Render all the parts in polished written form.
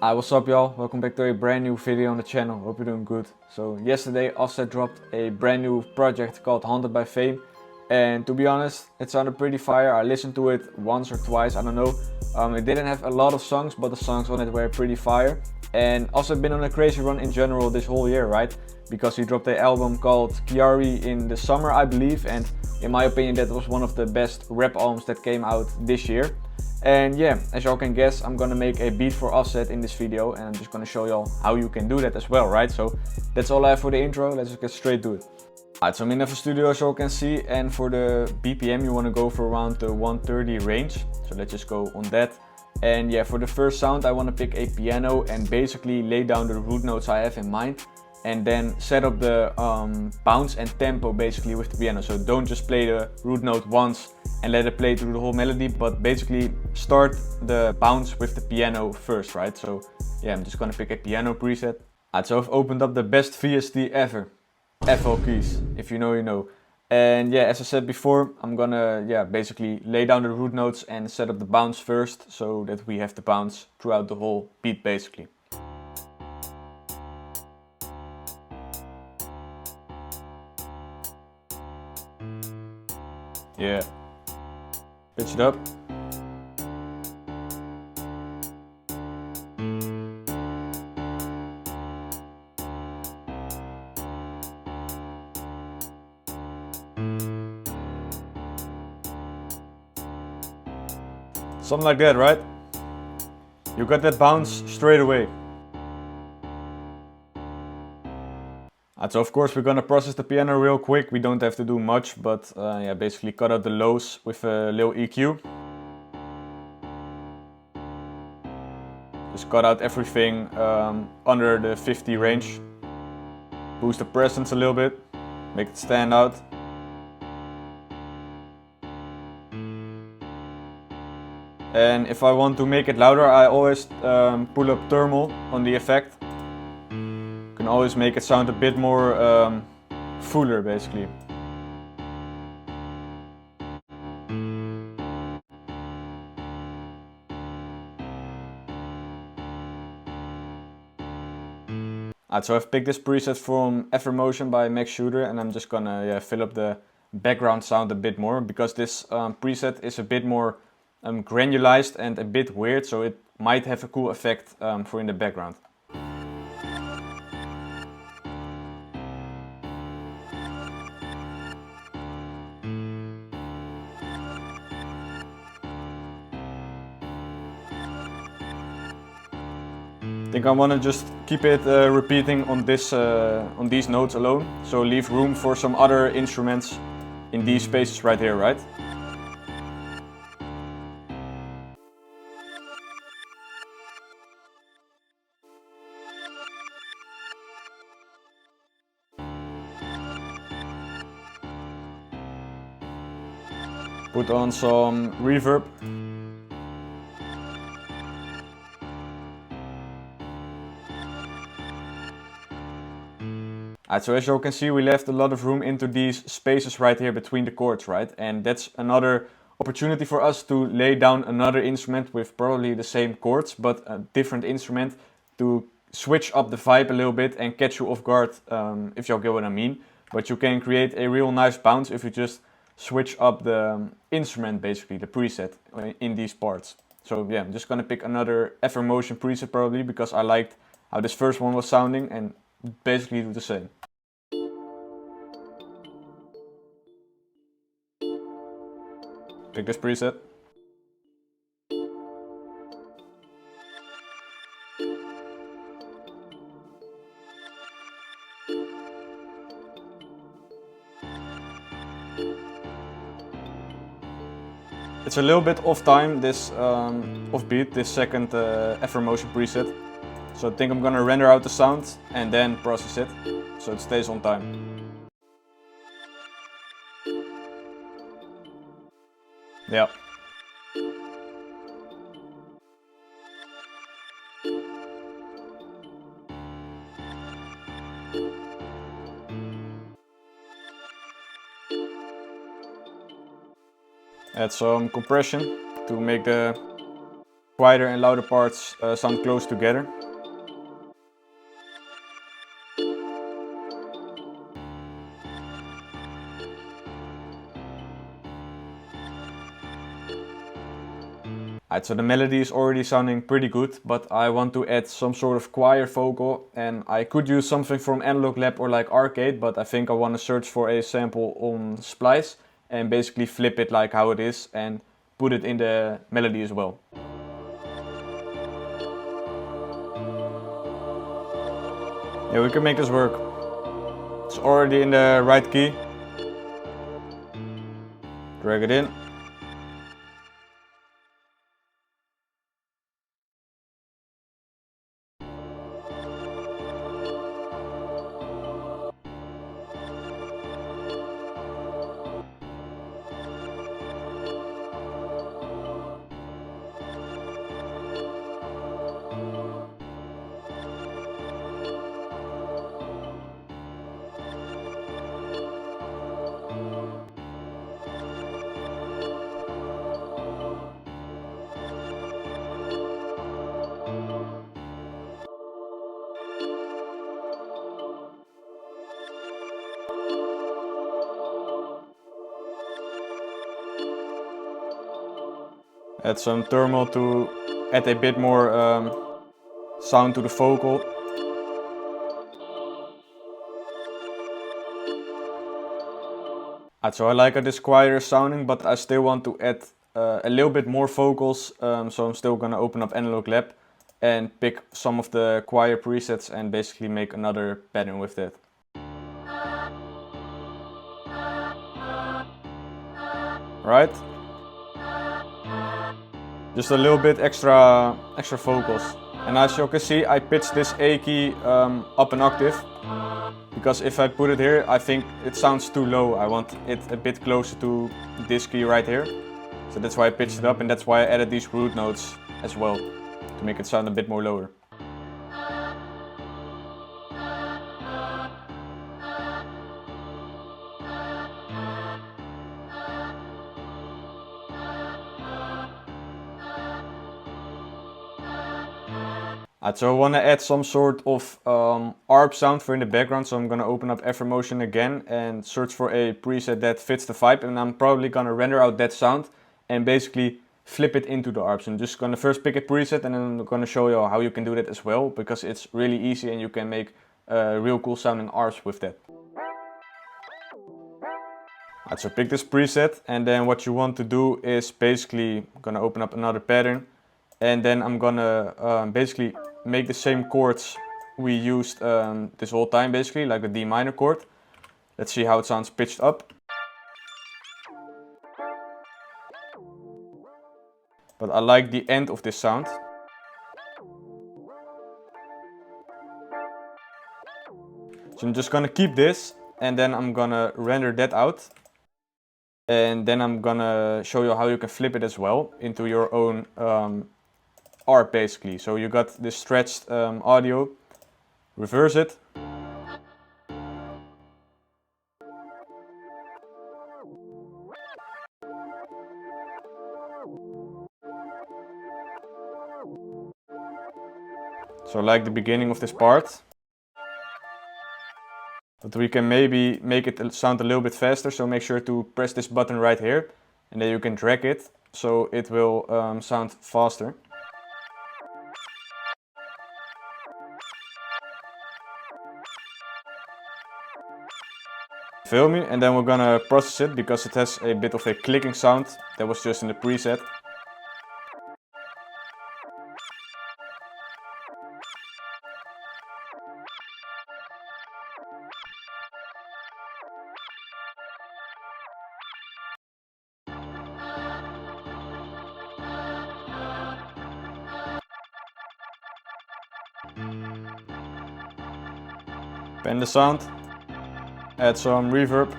Hi, what's up y'all? Welcome back to a brand new video on the channel. Hope you're doing good. So yesterday Offset dropped a brand new project called Haunted by Fame, and to be honest, it sounded pretty fire. I listened to it once or twice, I don't know. It didn't have a lot of songs, but the songs on it were pretty fire. And Offset been on a crazy run in general this whole year, right? Because he dropped an album called Kiari in the summer, I believe, and in my opinion that was one of the best rap albums that came out this year. And yeah, as y'all can guess, I'm gonna make a beat for Offset in this video, and I'm just gonna show y'all how you can do that as well, right? So that's all I have for the intro. Let's just get straight to it. Alright, so I'm in FL Studio as y'all can see, and for the BPM you wanna go for around the 130 range. So let's just go on that. And yeah, for the first sound I wanna pick a piano and basically lay down the root notes I have in mind, and then set up the bounce and tempo basically with the piano. So don't just play the root note once and let it play through the whole melody, but basically start the bounce with the piano first, right? So yeah, I'm just gonna pick a piano preset. Alright, so I've opened up the best VST ever, FL keys, if you know you know. And yeah, as I said before, I'm gonna basically lay down the root notes and set up the bounce first, so that we have the bounce throughout the whole beat basically. Yeah. Pitch it up. Something like that, right? You got that bounce straight away. So of course we're gonna process the piano real quick. We don't have to do much, but yeah, basically cut out the lows with a little EQ. Just cut out everything under the 50 range. Boost the presence a little bit, make it stand out. And if I want to make it louder, I always pull up thermal on the effect. You can always make it sound a bit more fuller basically. So I've picked this preset from Affirmation by Max Shooter, and I'm just gonna fill up the background sound a bit more, because this preset is a bit more granulized and a bit weird, so it might have a cool effect for in the background. I think I want to just keep it repeating on these notes alone, so leave room for some other instruments in these spaces right here, right? Put on some reverb. So as you can see, we left a lot of room into these spaces right here between the chords, right? And that's another opportunity for us to lay down another instrument with probably the same chords, but a different instrument, to switch up the vibe a little bit and catch you off guard, if y'all get what I mean. But you can create a real nice bounce if you just switch up the instrument, basically, the preset in these parts. So yeah, I'm just gonna pick another Affirmation preset probably, because I liked how this first one was sounding, and basically do the same. Pick this preset. It's a little bit off time, this offbeat, this second Affirmation preset. So I think I'm gonna render out the sound and then process it, so it stays on time. Yeah. Add some compression to make the quieter and louder parts sound close together. Alright, so the melody is already sounding pretty good, but I want to add some sort of choir vocal, and I could use something from Analog Lab or like Arcade, but I think I want to search for a sample on Splice and basically flip it like how it is and put it in the melody as well. Yeah, we can make this work. It's already in the right key. Drag it in. Add some thermal to add a bit more sound to the vocal. So I like how this quieter sounding, but I still want to add a little bit more vocals, so I'm still gonna open up Analog Lab and pick some of the choir presets and basically make another pattern with that. Right? Just a little bit extra vocals. And as you can see, I pitched this A key up an octave, because if I put it here, I think it sounds too low. I want it a bit closer to this key right here. So that's why I pitched it up, and that's why I added these root notes as well, to make it sound a bit more lower. So I want to add some sort of ARP sound for in the background, so I'm going to open up Motion again and search for a preset that fits the vibe, and I'm probably going to render out that sound and basically flip it into the ARPs. I'm just going to first pick a preset, and then I'm going to show you how you can do that as well, because it's really easy and you can make real cool sounding ARPs with that. So pick this preset, and then what you want to do is basically, I'm going to open up another pattern, and then I'm going to basically make the same chords we used this whole time, basically, like the D minor chord. Let's see how it sounds pitched up. But I like the end of this sound. So I'm just gonna keep this, and then I'm gonna render that out. And then I'm gonna show you how you can flip it as well into your own ARP, basically. So you got this stretched audio, reverse it. So like the beginning of this part. But we can maybe make it sound a little bit faster, so make sure to press this button right here, and then you can drag it so it will sound faster. Feel me? And then we're gonna process it because it has a bit of a clicking sound that was just in the preset. Bend the sound, add some reverb.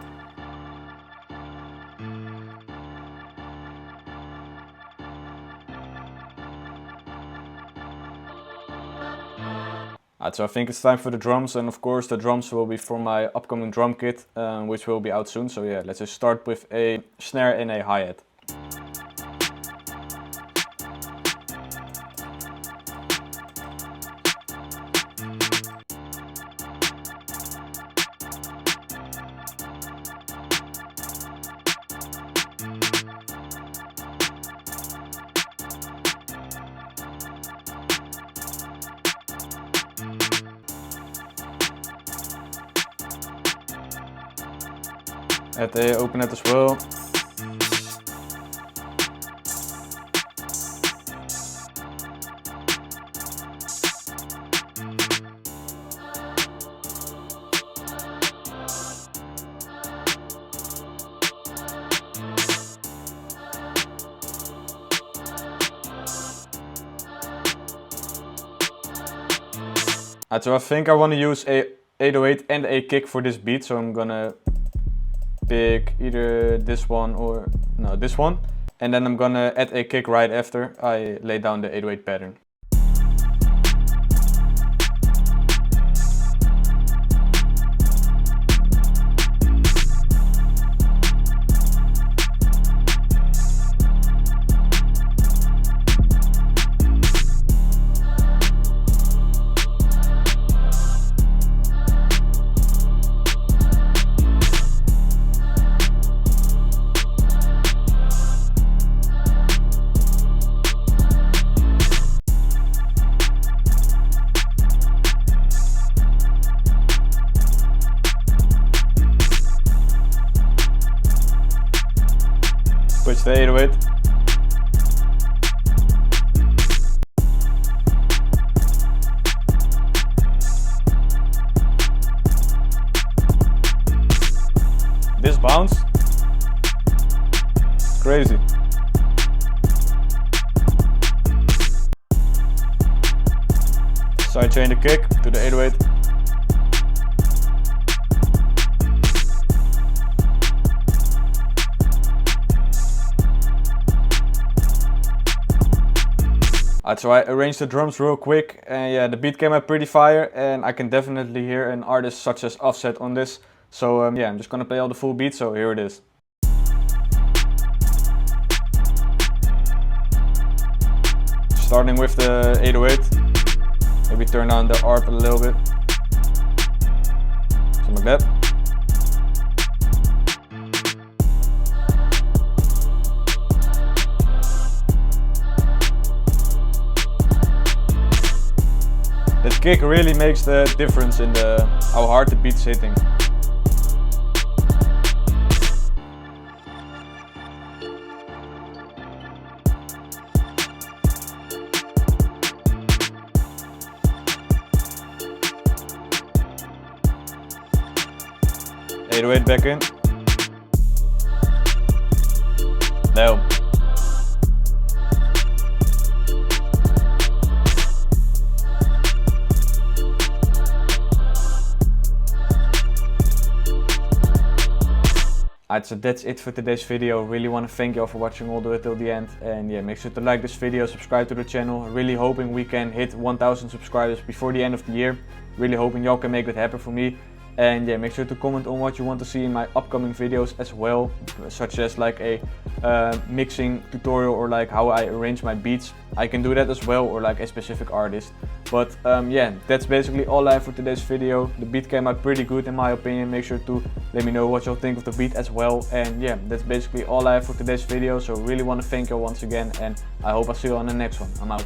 So I think it's time for the drums, and of course the drums will be from my upcoming drum kit, which will be out soon. So yeah, let's just start with a snare and a hi-hat. Open it as well. So I think I want to use a 808 and a kick for this beat, so I'm gonna pick either this one or no, this one, and then I'm gonna add a kick right after I lay down the 808 pattern. Switch the 808. This bounce, it's crazy. Sidechain the kick to the 808. So I arranged the drums real quick, and yeah, the beat came out pretty fire, and I can definitely hear an artist such as Offset on this. So yeah, I'm just gonna play all the full beat, so here it is. Starting with the 808, maybe turn down the ARP a little bit, something like that. That kick really makes the difference in how hard the beat's hitting. Eight back in. No. Alright, so that's it for today's video. Really want to thank you all for watching all the way till the end, and yeah, make sure to like this video, subscribe to the channel. Really hoping we can hit 1000 subscribers before the end of the year. Really hoping y'all can make that happen for me. And yeah, make sure to comment on what you want to see in my upcoming videos as well, such as like a mixing tutorial or like how I arrange my beats. I can do that as well, or like a specific artist. But yeah, that's basically all I have for today's video. The beat came out pretty good in my opinion. Make sure to let me know what y'all think of the beat as well. And yeah, that's basically all I have for today's video. So really want to thank you all once again, and I hope I'll see you on the next one. I'm out.